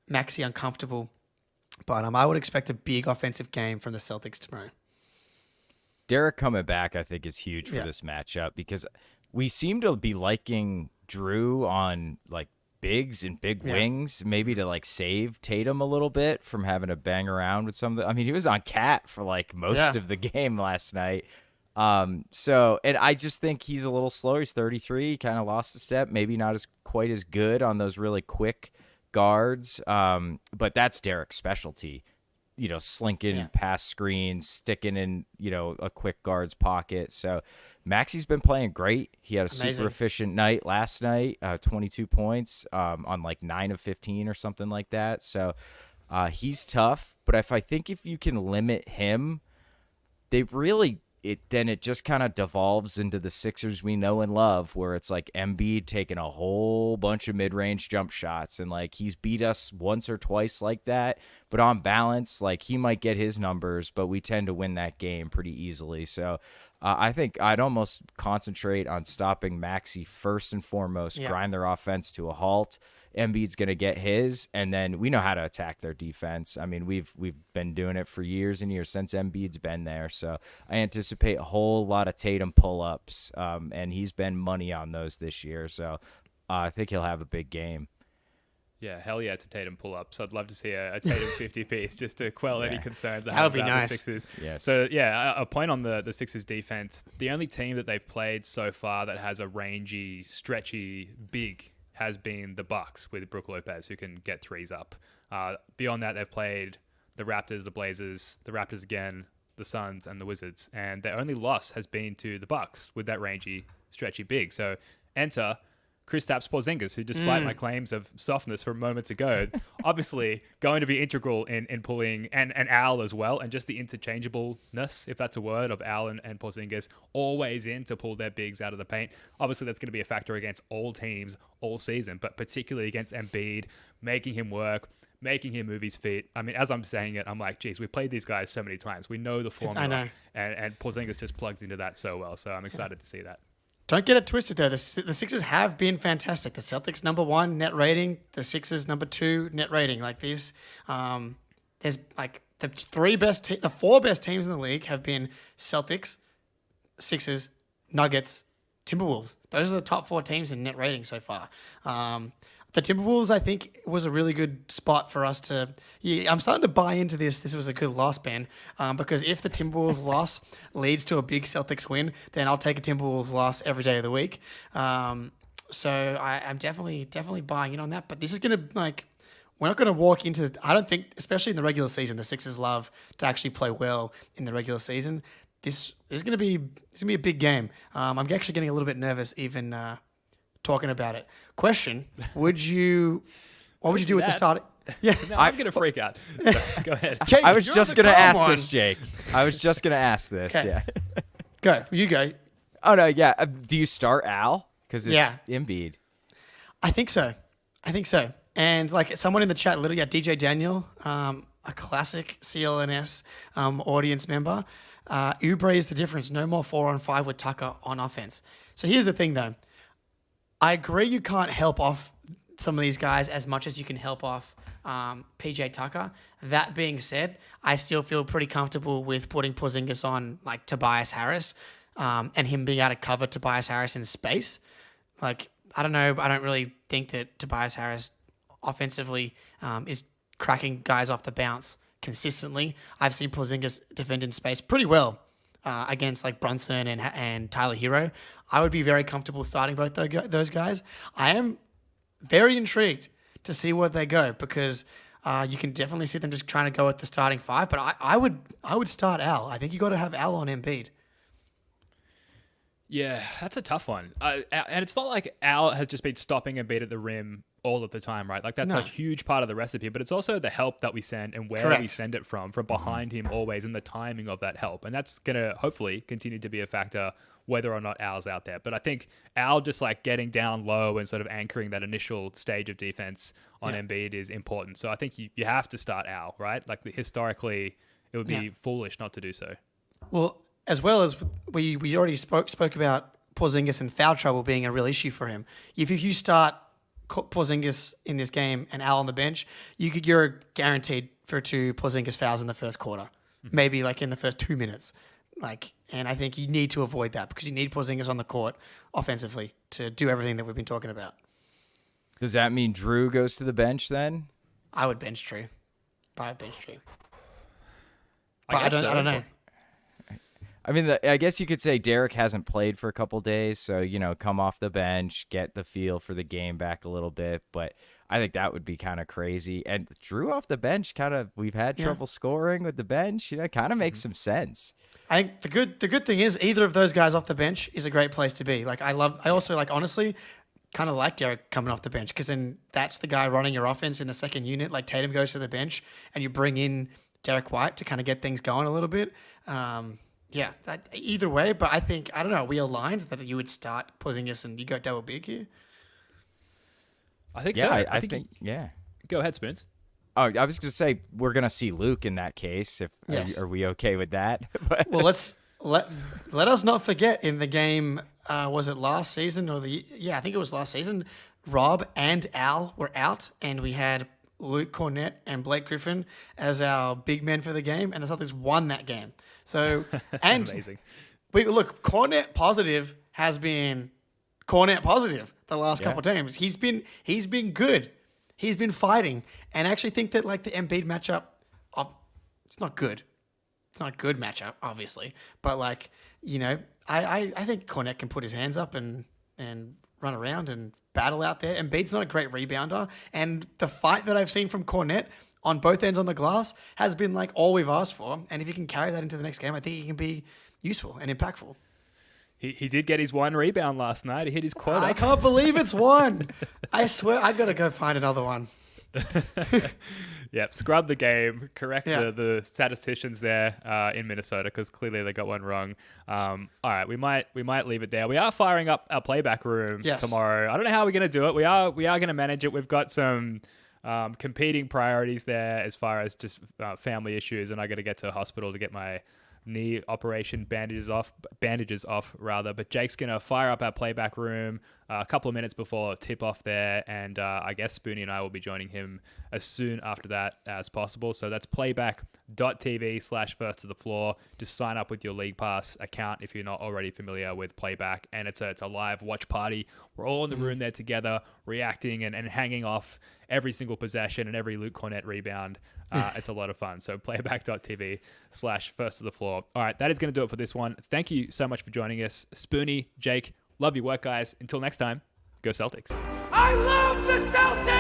Maxey uncomfortable, but I would expect a big offensive game from the Celtics tomorrow. Derek coming back, I think, is huge for this matchup because we seem to be liking Drew on like bigs and big wings, maybe to like save Tatum a little bit from having to bang around with some of the. I mean, he was on Cat for like most of the game last night. So, and I just think he's a little slower. He's 33, kind of lost a step, maybe not as quite as good on those really quick guards. But that's Derek's specialty. You know, slinking past screens, sticking in, you know, a quick guard's pocket. So Maxey's been playing great. He had a super efficient night last night, 22 points on like 9 of 15 or something like that. So he's tough. But I think if you can limit him, they really it just kind of devolves into the Sixers we know and love, where it's like Embiid taking a whole bunch of mid-range jump shots, and like he's beat us once or twice like that, but on balance, like he might get his numbers, but we tend to win that game pretty easily. So I think I'd almost concentrate on stopping Maxey first and foremost, grind their offense to a halt. Embiid's going to get his, and then we know how to attack their defense. I mean, we've been doing it for years and years since Embiid's been there. So I anticipate a whole lot of Tatum pull-ups, and he's been money on those this year. So I think he'll have a big game. Yeah, hell yeah to Tatum pull-ups. I'd love to see a Tatum 50-piece just to quell any concerns I That would have be about nice. the Sixers. Yes. So, yeah, a point on the Sixers defense. The only team that they've played so far that has a rangy, stretchy, big has been the Bucks with Brook Lopez, who can get threes up. Beyond that, they've played the Raptors, the Blazers, the Raptors again, the Suns, and the Wizards. And their only loss has been to the Bucks with that rangy, stretchy big. So enter Kristaps Porzingis, who, despite my claims of softness from moments ago, obviously going to be integral in pulling, and Al as well, and just the interchangeableness, if that's a word, of Al and Porzingis, always in to pull their bigs out of the paint. Obviously, that's going to be a factor against all teams all season, but particularly against Embiid, making him work, making him move his feet. I mean, as I'm saying it, I'm like, geez, we've played these guys so many times. We know the formula. I know. And Porzingis just plugs into that so well, so I'm excited to see that. Don't get it twisted, though. The Sixers have been fantastic. The Celtics #1 net rating, the Sixers #2 net rating. Like this, there's like the four best teams in the league have been Celtics, Sixers, Nuggets, Timberwolves. Those are the top 4 teams in net rating so far. The Timberwolves, I think, was a really good spot for us to. Yeah, I'm starting to buy into this. This was a good loss, Ben, because if the Timberwolves loss leads to a big Celtics win, then I'll take a Timberwolves loss every day of the week. So I'm definitely buying in on that. But this is gonna we're not gonna walk into. I don't think, especially in the regular season, the Sixers love to actually play well in the regular season. This is gonna be a big game. I'm actually getting a little bit nervous even. Talking about it. Question: what would you do with the start? Yeah, No, I'm going to freak out. So, go ahead. Jake, I was you're just the going to calm ask one. this, Jake. I was just going to ask this. Okay. Yeah. Go. You go. Oh, no. Yeah. Do you start Al? Because it's Embiid. I think so. And like someone in the chat, literally, DJ Daniel, a classic CLNS audience member. Oubre is the difference. No more 4-on-5 with Tucker on offense. So here's the thing, though. I agree you can't help off some of these guys as much as you can help off PJ Tucker. That being said, I still feel pretty comfortable with putting Porzingis on like Tobias Harris and him being able to cover Tobias Harris in space. Like, I don't know. I don't really think that Tobias Harris offensively is cracking guys off the bounce consistently. I've seen Porzingis defend in space pretty well against like Brunson and Tyler Hero, I would be very comfortable starting both those guys. I am very intrigued to see where they go because you can definitely see them just trying to go at the starting five. But I would start Al. I think you got to have Al on Embiid. Yeah, that's a tough one. And it's not like Al has just been stopping Embiid at the rim all of the time, right? Like that's a huge part of the recipe, but it's also the help that we send and where we send it from behind him always, and the timing of that help. And that's going to hopefully continue to be a factor whether or not Al's out there. But I think Al just like getting down low and sort of anchoring that initial stage of defense on Embiid is important. So I think you have to start Al, right? Like historically, it would be foolish not to do so. Well, as well as we already spoke about Porzingis and foul trouble being a real issue for him. If you start Porzingis in this game and Al on the bench, you're guaranteed for 2 Porzingis fouls in the first quarter, maybe like in the first 2 minutes. And I think you need to avoid that because you need Porzingis on the court offensively to do everything that we've been talking about. Does that mean Drew goes to the bench then? I would bench Drew. I would bench Drew. I don't know. I mean, I guess you could say Derrick hasn't played for a couple days, so, come off the bench, get the feel for the game back a little bit. But I think that would be kind of crazy. And Drew off the bench, we've had trouble scoring with the bench. Kind of makes some sense. I think the good thing is either of those guys off the bench is a great place to be. I also honestly kind of like Derrick coming off the bench because then that's the guy running your offense in the second unit. Like Tatum goes to the bench and you bring in Derrick White to kind of get things going a little bit. Yeah, either way, but I think, I don't know, we aligned that you would start Porzingis and you go double big here? I think so. I think. Go ahead, Spoons. Oh, I was going to say, we're going to see Luke in that case. Are we okay with that? Well, let us not forget in the game, was it last season I think it was last season, Rob and Al were out and we had Luke Cornett and Blake Griffin as our big men for the game, and the Celtics won that game. So, and amazing. Cornett positive has been Cornett positive the last couple of times. He's been good. He's been fighting, and I actually think that the Embiid matchup, it's not good. It's not a good matchup, obviously, but I think Cornett can put his hands up and run around and battle out there. Embiid's not a great rebounder, and the fight that I've seen from Cornett on both ends on the glass has been all we've asked for. And if he can carry that into the next game, I think he can be useful and impactful. He did get his 1 rebound last night. He hit his quota. I can't believe it's 1. I swear I gotta go find another one. Yep, scrub the game, correct the statisticians there in Minnesota because clearly they got one wrong. All right, we might leave it there. We are firing up our playback room tomorrow. I don't know how we're going to do it. We are going to manage it. We've got some competing priorities there as far as just family issues, and I got to get to a hospital to get my knee operation bandages off, but Jake's going to fire up our playback room a couple of minutes before tip off there, and I guess Spoonie and I will be joining him as soon after that as possible. So that's playback.tv/first to the floor. Just sign up with your League Pass account if you're not already familiar with Playback, and it's a live watch party. We're all in the room there together, reacting and hanging off every single possession and every Luke Cornett rebound. It's a lot of fun. So playback.tv/first to the floor. All right, that is going to do it for this one. Thank you so much for joining us. Spoonie, Jake, love your work, guys. Until next time, go Celtics. I love the Celtics!